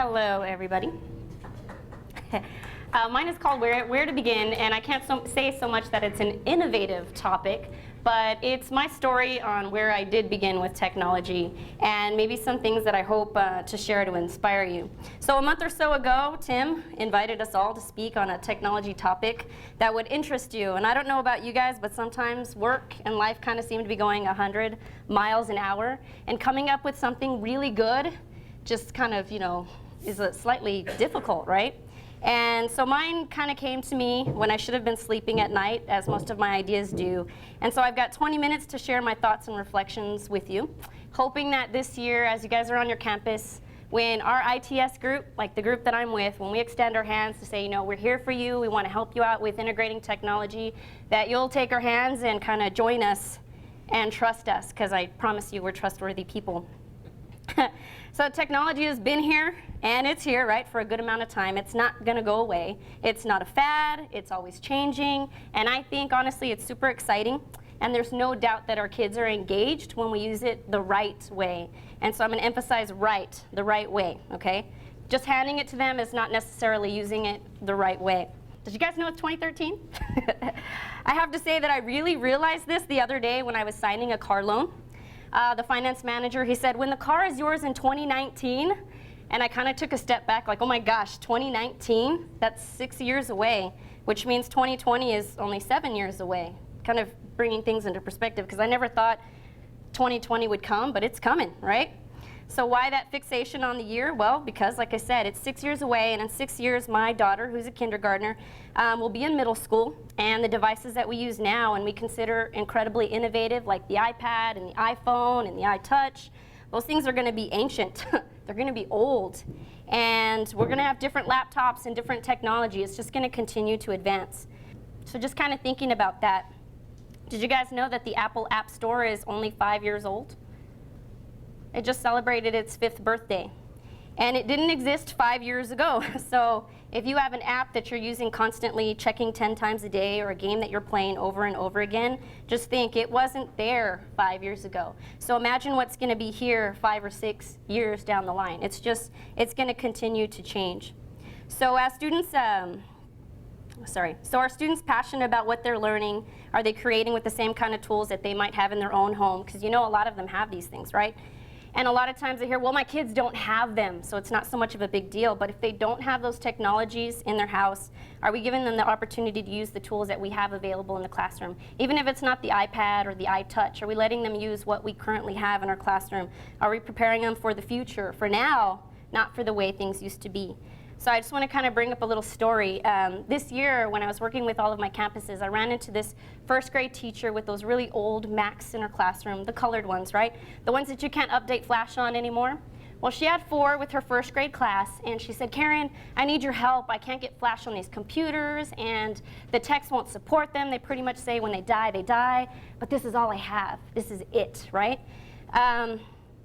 Hello, everybody. Mine is called Where to Begin, and I can't say so much that it's an innovative topic, but it's my story on where I did begin with technology and maybe some things that I hope to share to inspire you. So a month or so ago, Tim invited us all to speak on a technology topic that would interest you. And I don't know about you guys, but sometimes work and life kind of seem to be going 100 miles an hour, and coming up with something really good just kind of, is slightly difficult, right? And so mine kind of came to me when I should have been sleeping at night, as most of my ideas do. And so I've got 20 minutes to share my thoughts and reflections with you, hoping that this year, as you guys are on your campus, when our ITS group, like the group that I'm with, when we extend our hands to say, we're here for you, we want to help you out with integrating technology, that you'll take our hands and kind of join us and trust us, because I promise you we're trustworthy people. So technology has been here, and it's here, right, for a good amount of time. It's not going to go away. It's not a fad. It's always changing. And I think, honestly, it's super exciting. And there's no doubt that our kids are engaged when we use it the right way. And so I'm going to emphasize the right way, okay? Just handing it to them is not necessarily using it the right way. Did you guys know it's 2013? I have to say that I really realized this the other day when I was signing a car loan. The finance manager, he said, when the car is yours in 2019, and I kind of took a step back like, oh my gosh, 2019? That's 6 years away, which means 2020 is only 7 years away. Kind of bringing things into perspective, because I never thought 2020 would come, but it's coming, right? So why that fixation on the year? Well, because like I said, it's 6 years away, and in 6 years, my daughter, who's a kindergartner, will be in middle school, and the devices that we use now and we consider incredibly innovative, like the iPad and the iPhone and the iTouch, those things are going to be ancient. They're going to be old, and we're going to have different laptops and different technology. It's just going to continue to advance. So just kind of thinking about that, did you guys know that the Apple App Store is only 5 years old? It just celebrated its 5th birthday. And it didn't exist 5 years ago. So if you have an app that you're using constantly, checking 10 times a day, or a game that you're playing over and over again, just think it wasn't there 5 years ago. So imagine what's going to be here 5 or 6 years down the line. It's going to continue to change. So as students, so are students passionate about what they're learning? Are they creating with the same kind of tools that they might have in their own home? Because a lot of them have these things, right? And a lot of times they hear, well, my kids don't have them, so it's not so much of a big deal. But if they don't have those technologies in their house, are we giving them the opportunity to use the tools that we have available in the classroom? Even if it's not the iPad or the iTouch, are we letting them use what we currently have in our classroom? Are we preparing them for the future, for now, not for the way things used to be? So I just want to kind of bring up a little story. This year, when I was working with all of my campuses, I ran into this first grade teacher with those really old Macs in her classroom, the colored ones, right? The ones that you can't update Flash on anymore. Well, she had 4 with her first grade class, and she said, Karen, I need your help. I can't get Flash on these computers, and the techs won't support them. They pretty much say when they die, but this is all I have. This is it, right?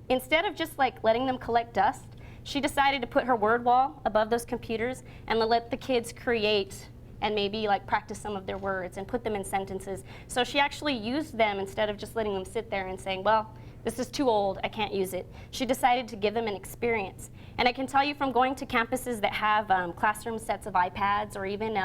Instead of just like letting them collect dust, she decided to put her word wall above those computers and let the kids create and maybe like practice some of their words and put them in sentences. So she actually used them instead of just letting them sit there and saying, well, this is too old, I can't use it. She decided to give them an experience. And I can tell you from going to campuses that have classroom sets of iPads, or even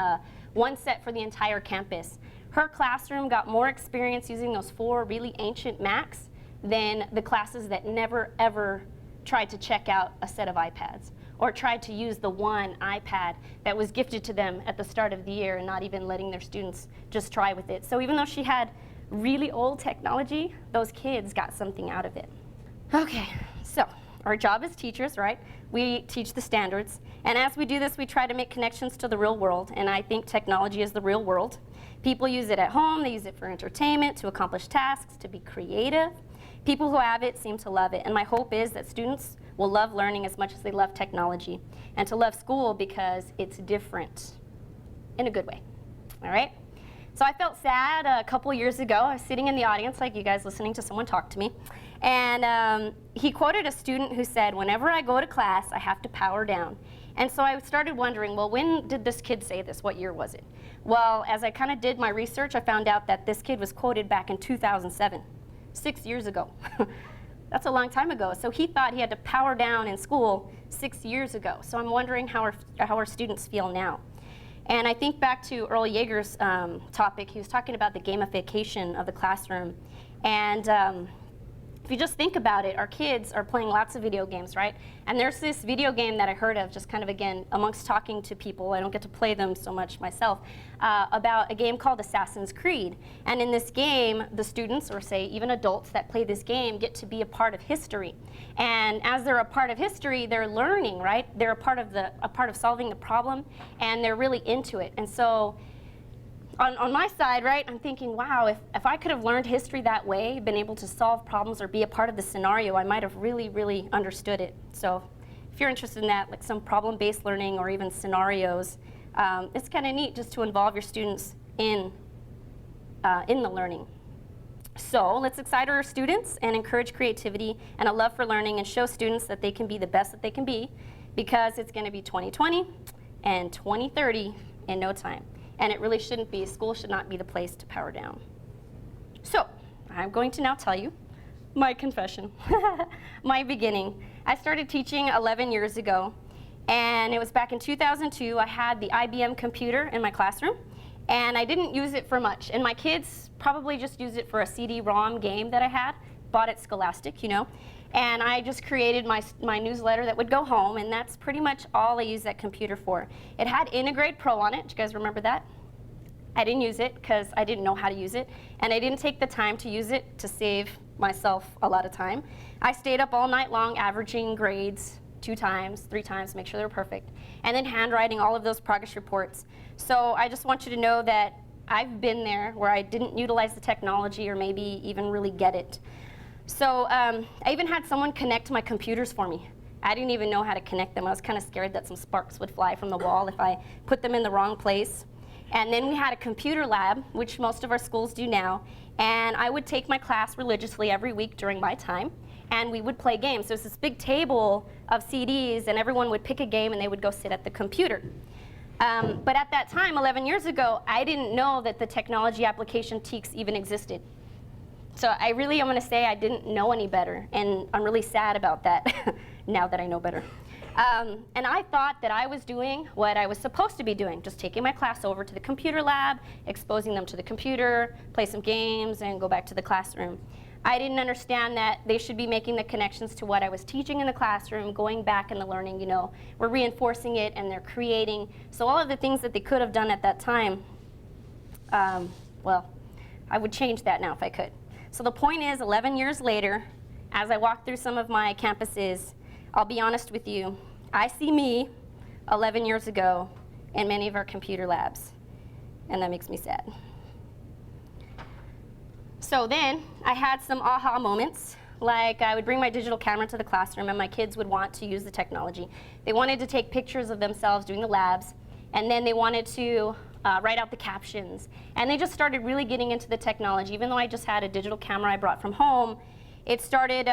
one set for the entire campus, her classroom got more experience using those 4 really ancient Macs than the classes that never ever tried to check out a set of iPads, or tried to use the one iPad that was gifted to them at the start of the year and not even letting their students just try with it. So even though she had really old technology, those kids got something out of it. Okay, so our job as teachers, right? We teach the standards, and as we do this, we try to make connections to the real world, and I think technology is the real world. People use it at home, they use it for entertainment, to accomplish tasks, to be creative. People who have it seem to love it, and my hope is that students will love learning as much as they love technology, and to love school because it's different in a good way, all right? So I felt sad a couple years ago. I was sitting in the audience like you guys, listening to someone talk to me, and he quoted a student who said, whenever I go to class, I have to power down. And so I started wondering, well, when did this kid say this? What year was it? Well, as I kind of did my research, I found out that this kid was quoted back in 2007. 6 years ago. That's a long time ago. So he thought he had to power down in school 6 years ago. So I'm wondering how our students feel now. And I think back to Earl Yeager's topic. He was talking about the gamification of the classroom. And if you just think about it, our kids are playing lots of video games, right? And there's this video game that I heard of, just kind of, again, amongst talking to people, I don't get to play them so much myself, about a game called Assassin's Creed. And in this game, the students, or say even adults that play this game, get to be a part of history. And as they're a part of history, they're learning, right? They're a part of solving the problem, and they're really into it. And so on my side, right, I'm thinking, wow, if I could have learned history that way, been able to solve problems or be a part of the scenario, I might have really, really understood it. So if you're interested in that, like some problem-based learning or even scenarios, it's kind of neat just to involve your students in the learning. So let's excite our students and encourage creativity and a love for learning and show students that they can be the best that they can be, because it's going to be 2020 and 2030 in no time. And it really shouldn't be. School should not be the place to power down. So I'm going to now tell you my confession, my beginning. I started teaching 11 years ago, and it was back in 2002. I had the IBM computer in my classroom, and I didn't use it for much. And my kids probably just used it for a CD-ROM game that I had, bought at Scholastic, you know. And I just created my newsletter that would go home, and that's pretty much all I used that computer for. It had Integrate Pro on it. Do you guys remember that? I didn't use it because I didn't know how to use it, and I didn't take the time to use it to save myself a lot of time. I stayed up all night long averaging grades 2 times, 3 times, make sure they were perfect, and then handwriting all of those progress reports. So I just want you to know that I've been there where I didn't utilize the technology or maybe even really get it. So I even had someone connect my computers for me. I didn't even know how to connect them. I was kind of scared that some sparks would fly from the wall if I put them in the wrong place. And then we had a computer lab, which most of our schools do now, and I would take my class religiously every week during my time, and we would play games. So it's this big table of CDs, and everyone would pick a game and they would go sit at the computer. But at that time, 11 years ago, I didn't know that the technology application TEKS even existed. So I'm going to say I didn't know any better, and I'm really sad about that now that I know better. And I thought that I was doing what I was supposed to be doing, just taking my class over to the computer lab, exposing them to the computer, play some games, and go back to the classroom. I didn't understand that they should be making the connections to what I was teaching in the classroom, going back in the learning, you know, we're reinforcing it and they're creating. So all of the things that they could have done at that time, well, I would change that now if I could. So the point is, 11 years later, as I walk through some of my campuses, I'll be honest with you, I see me 11 years ago in many of our computer labs, and that makes me sad. So then I had some aha moments, like I would bring my digital camera to the classroom and my kids would want to use the technology. They wanted to take pictures of themselves doing the labs, and then they wanted to write out the captions. And they just started really getting into the technology. Even though I just had a digital camera I brought from home, it started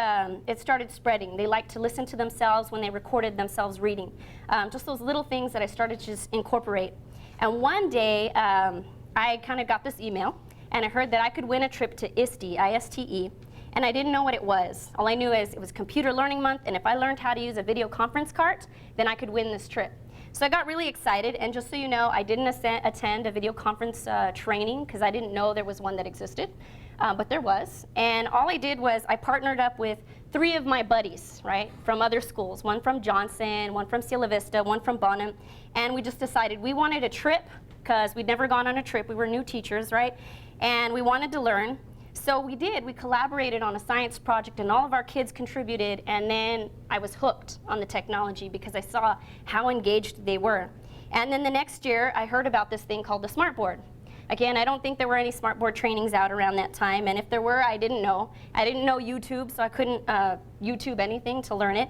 spreading. They liked to listen to themselves when they recorded themselves reading. Just those little things that I started to just incorporate. And one day, I kind of got this email, and I heard that I could win a trip to ISTE, I-S-T-E, and I didn't know what it was. All I knew is it was Computer Learning Month, and if I learned how to use a video conference cart, then I could win this trip. So I got really excited, and just so you know, I didn't attend a video conference training because I didn't know there was one that existed, but there was. And all I did was I partnered up with 3 of my buddies, right, from other schools, one from Johnson, one from Sierra Vista, one from Bonham, and we just decided we wanted a trip because we'd never gone on a trip. We were new teachers, right, and we wanted to learn. So we did. We collaborated on a science project, and all of our kids contributed, and then I was hooked on the technology because I saw how engaged they were. And then the next year, I heard about this thing called the Smartboard. Again, I don't think there were any Smartboard trainings out around that time, and if there were, I didn't know. I didn't know YouTube, so I couldn't YouTube anything to learn it.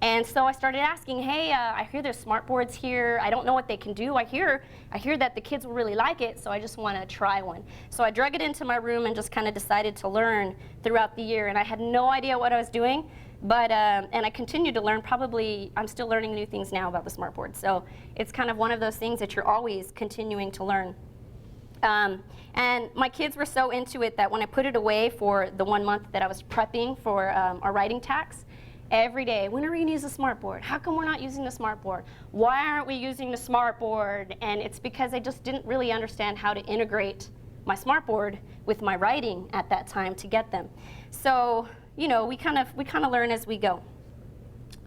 And so I started asking, hey, I hear there's Smartboards here. I don't know what they can do. I hear that the kids will really like it, so I just want to try one. So I drug it into my room and just kind of decided to learn throughout the year. And I had no idea what I was doing, but and I continued to learn. Probably, I'm still learning new things now about the Smartboard. So it's kind of one of those things that you're always continuing to learn. And my kids were so into it that when I put it away for the 1 month that I was prepping for our writing tax, every day, when are we going to use the smartboard? How come we're not using the smartboard? Why aren't we using the smartboard? And it's because I just didn't really understand how to integrate my smartboard with my writing at that time to get them. So, you know, we kind of learn as we go.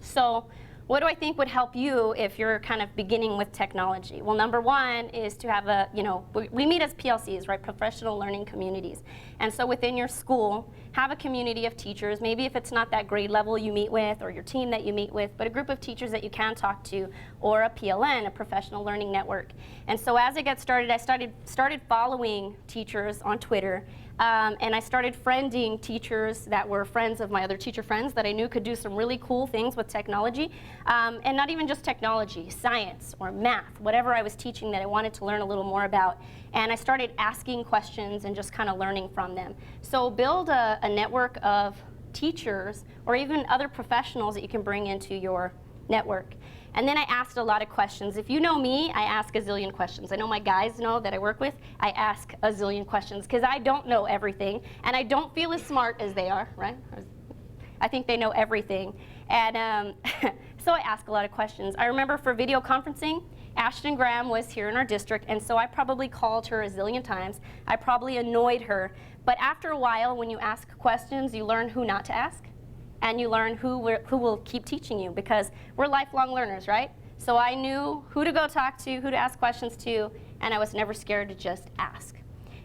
So, what do I think would help you if you're kind of beginning with technology? Well, number one is to have a, you know, we meet as PLCs, right, professional learning communities. And so within your school, have a community of teachers, maybe if it's not that grade level you meet with or your team that you meet with, but a group of teachers that you can talk to, or a PLN, a professional learning network. And so as I got started, I started following teachers on Twitter. And I started friending teachers that were friends of my other teacher friends that I knew could do some really cool things with technology. And not even just technology, science or math, whatever I was teaching that I wanted to learn a little more about. And I started asking questions and just kind of learning from them. So build a network of teachers or even other professionals that you can bring into your network. And then I asked a lot of questions. If you know me, I ask a zillion questions. I know my guys know that I work with. I ask a zillion questions because I don't know everything, and I don't feel as smart as they are, right? I think they know everything. And so I ask a lot of questions. I remember for video conferencing, Ashton Graham was here in our district, and so I probably called her a zillion times. I probably annoyed her. But after a while, when you ask questions, you learn who not to ask. And you learn who will keep teaching you, because we're lifelong learners, right? So I knew who to go talk to, who to ask questions to, and I was never scared to just ask.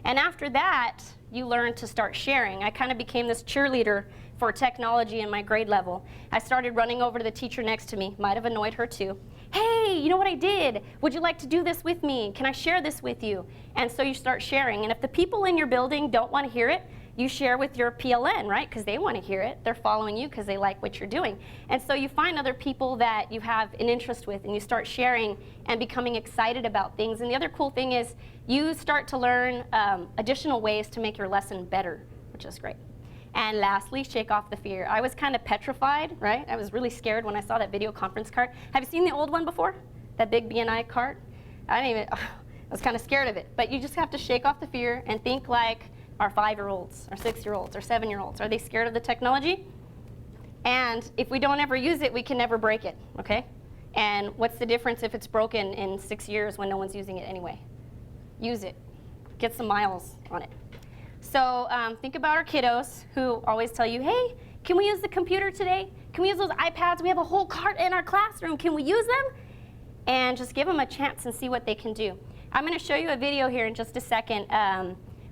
And after that, you learn to start sharing. I kind of became this cheerleader for technology in my grade level. I started running over to the teacher next to me, might have annoyed her too. Hey, you know what I did? Would you like to do this with me? Can I share this with you? And so you start sharing. And if the people in your building don't want to hear it, you share with your PLN, right? Because they want to hear it. They're following you because they like what you're doing. And so you find other people that you have an interest with, and you start sharing and becoming excited about things. And the other cool thing is you start to learn additional ways to make your lesson better, which is great. And lastly, shake off the fear. I was kind of petrified, right? I was really scared when I saw that video conference cart. Have you seen the old one before? That big BNI cart? I was kind of scared of it. But you just have to shake off the fear and think like our 5-year-olds, our 6-year-olds, our 7-year-olds. Are they scared of the technology? And if we don't ever use it, we can never break it, okay? And what's the difference if it's broken in 6 years when no one's using it anyway? Use it. Get some miles on it. So think about our kiddos who always tell you, hey, can we use the computer today? Can we use those iPads? We have a whole cart in our classroom. Can we use them? And just give them a chance and see what they can do. I'm going to show you a video here in just a second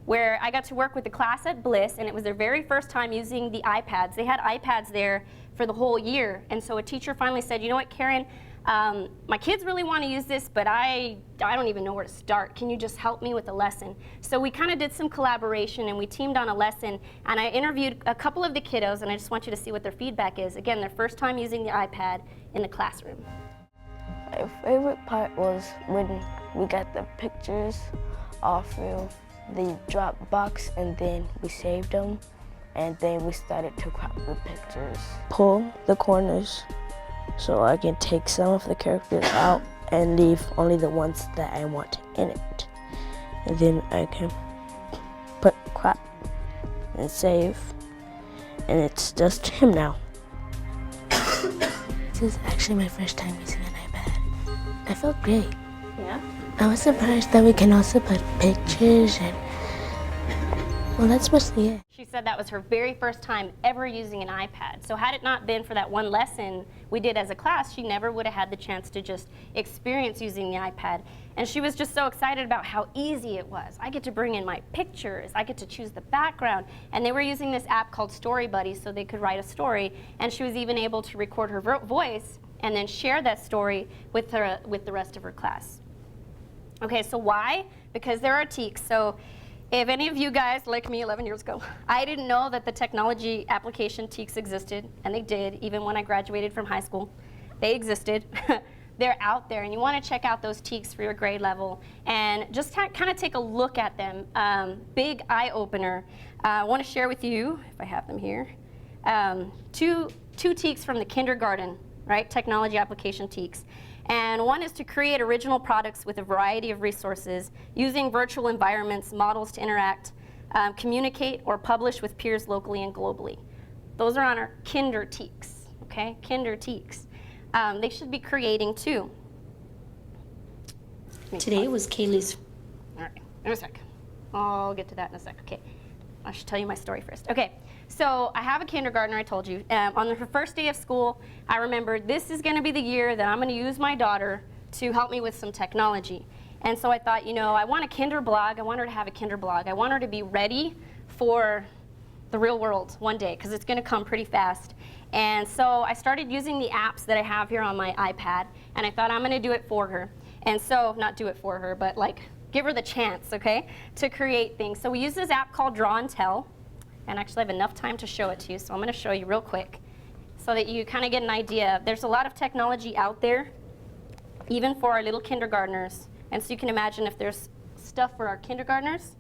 where I got to work with the class at Bliss, and it was their very first time using the iPads. They had iPads there for the whole year, and so a teacher finally said, you know what, Karen, my kids really want to use this, but I don't even know where to start. Can you just help me with a lesson? So we kind of did some collaboration, and we teamed on a lesson, and I interviewed a couple of the kiddos, and I just want you to see what their feedback is. Again, their first time using the iPad in the classroom. My favorite part was when we got the pictures off of the Dropbox, and then we saved them, and then we started to crop the pictures. Pull the corners so I can take some of the characters out and leave only the ones that I want in it. And then I can put crop and save, and it's just him now. This is actually my first time using an iPad. I felt great. Yeah? I was surprised that we can also put pictures and, well, that's mostly it. She said that was her very first time ever using an iPad. So had it not been for that one lesson we did as a class, she never would have had the chance to just experience using the iPad. And she was just so excited about how easy it was. I get to bring in my pictures, I get to choose the background. And they were using this app called Story Buddy so they could write a story. And she was even able to record her voice and then share that story with the rest of her class. Okay, so why? Because there are TEKs. So if any of you guys, like me 11 years ago, I didn't know that the technology application TEKs existed, and they did, even when I graduated from high school. They existed. They're out there, and you want to check out those TEKs for your grade level and just kind of take a look at them. Big eye-opener. I want to share with you, if I have them here, two TEKs from the kindergarten, right? Technology application TEKs. And one is to create original products with a variety of resources, using virtual environments, models to interact, communicate, or publish with peers locally and globally. Those are on our Kinderteeks, okay? Kinderteeks. They should be creating too. Today was Kaylee's. All right, in a sec. I'll get to that in a sec. Okay, I should tell you my story first. Okay, so I have a kindergartner, I told you. On her first day of school, I remembered this is going to be the year that I'm going to use my daughter to help me with some technology. And so I thought, you know, I want a kinder blog. I want her to have a kinder blog. I want her to be ready for the real world one day, because it's going to come pretty fast. And so I started using the apps that I have here on my iPad, and I thought I'm going to do it for her. And so, not do it for her, but like give her the chance, okay, to create things. So we use this app called Draw and Tell, and actually I have enough time to show it to you, so I'm going to show you real quick so that you kind of get an idea. There's a lot of technology out there, even for our little kindergartners. And so you can imagine if there's stuff for our kindergartners,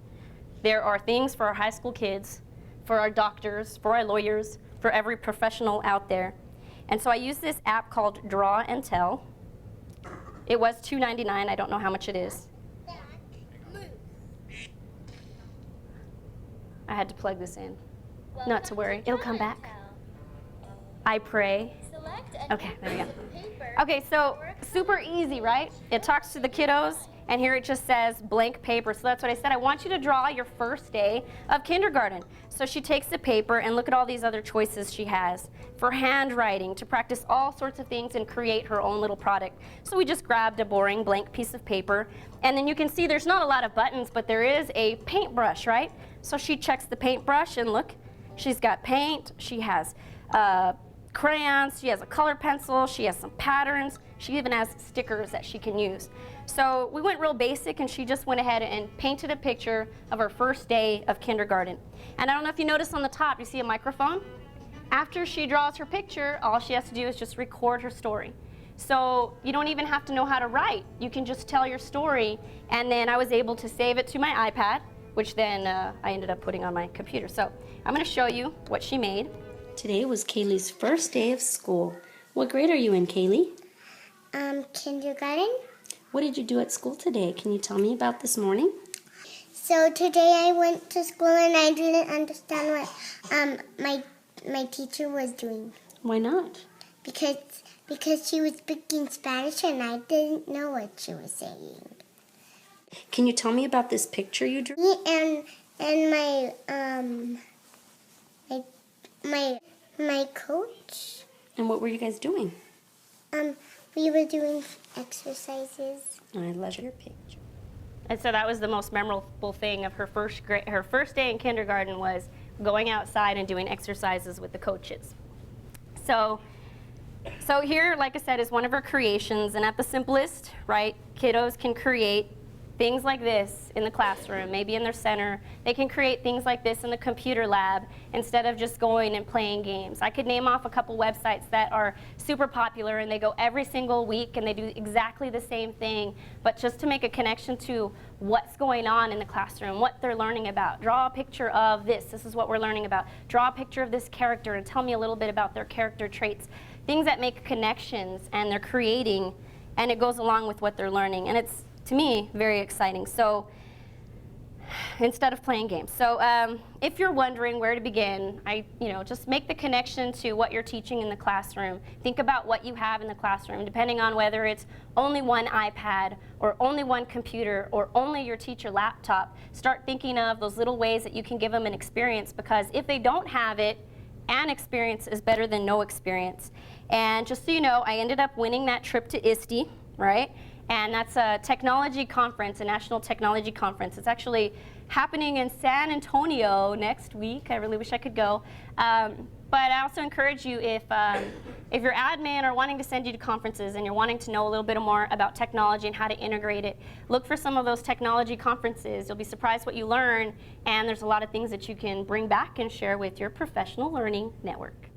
there are things for our high school kids, for our doctors, for our lawyers, for every professional out there. And so I use this app called Draw and Tell. It was $2.99. I don't know how much it is. I had to plug this in. Not to worry, it'll come back. I pray. Okay, there we go. Okay, so super easy, right? It talks to the kiddos, and here it just says blank paper. So that's what I said. I want you to draw your first day of kindergarten. So she takes the paper, and look at all these other choices she has for handwriting, to practice all sorts of things and create her own little product. So we just grabbed a boring blank piece of paper, and then you can see there's not a lot of buttons, but there is a paintbrush, right? So she checks the paintbrush, and look, she's got paint, she has crayons, she has a color pencil, she has some patterns, she even has stickers that she can use. So we went real basic, and she just went ahead and painted a picture of her first day of kindergarten. And I don't know if you notice on the top, you see a microphone? After she draws her picture, all she has to do is just record her story. So you don't even have to know how to write. You can just tell your story, and then I was able to save it to my iPad, which then I ended up putting on my computer. So I'm going to show you what she made. Today was Kaylee's first day of school. What grade are you in, Kaylee? Kindergarten. What did you do at school today? Can you tell me about this morning? So today I went to school and I didn't understand what my teacher was doing. Why not? Because she was speaking Spanish and I didn't know what she was saying. Can you tell me about this picture you drew? Me and my coach. And what were you guys doing? We were doing exercises. I love your picture. And so that was the most memorable thing of her first day in kindergarten, was going outside and doing exercises with the coaches. So here, like I said, is one of her creations, and at the simplest, right, kiddos can create things like this in the classroom, maybe in their center. They can create things like this in the computer lab instead of just going and playing games. I could name off a couple websites that are super popular, and they go every single week and they do exactly the same thing, but just to make a connection to what's going on in the classroom, what they're learning about. Draw a picture of this. This is what we're learning about. Draw a picture of this character and tell me a little bit about their character traits. Things that make connections, and they're creating, and it goes along with what they're learning. And it's, to me, very exciting. So instead of playing games. So if you're wondering where to begin, just make the connection to what you're teaching in the classroom. Think about what you have in the classroom, depending on whether it's only one iPad or only one computer or only your teacher laptop. Start thinking of those little ways that you can give them an experience, because if they don't have it, an experience is better than no experience. And just so you know, I ended up winning that trip to ISTE, right? And that's a technology conference, a national technology conference. It's actually happening in San Antonio next week. I really wish I could go. But I also encourage you, if your admin are wanting to send you to conferences and you're wanting to know a little bit more about technology and how to integrate it, look for some of those technology conferences. You'll be surprised what you learn, and there's a lot of things that you can bring back and share with your professional learning network.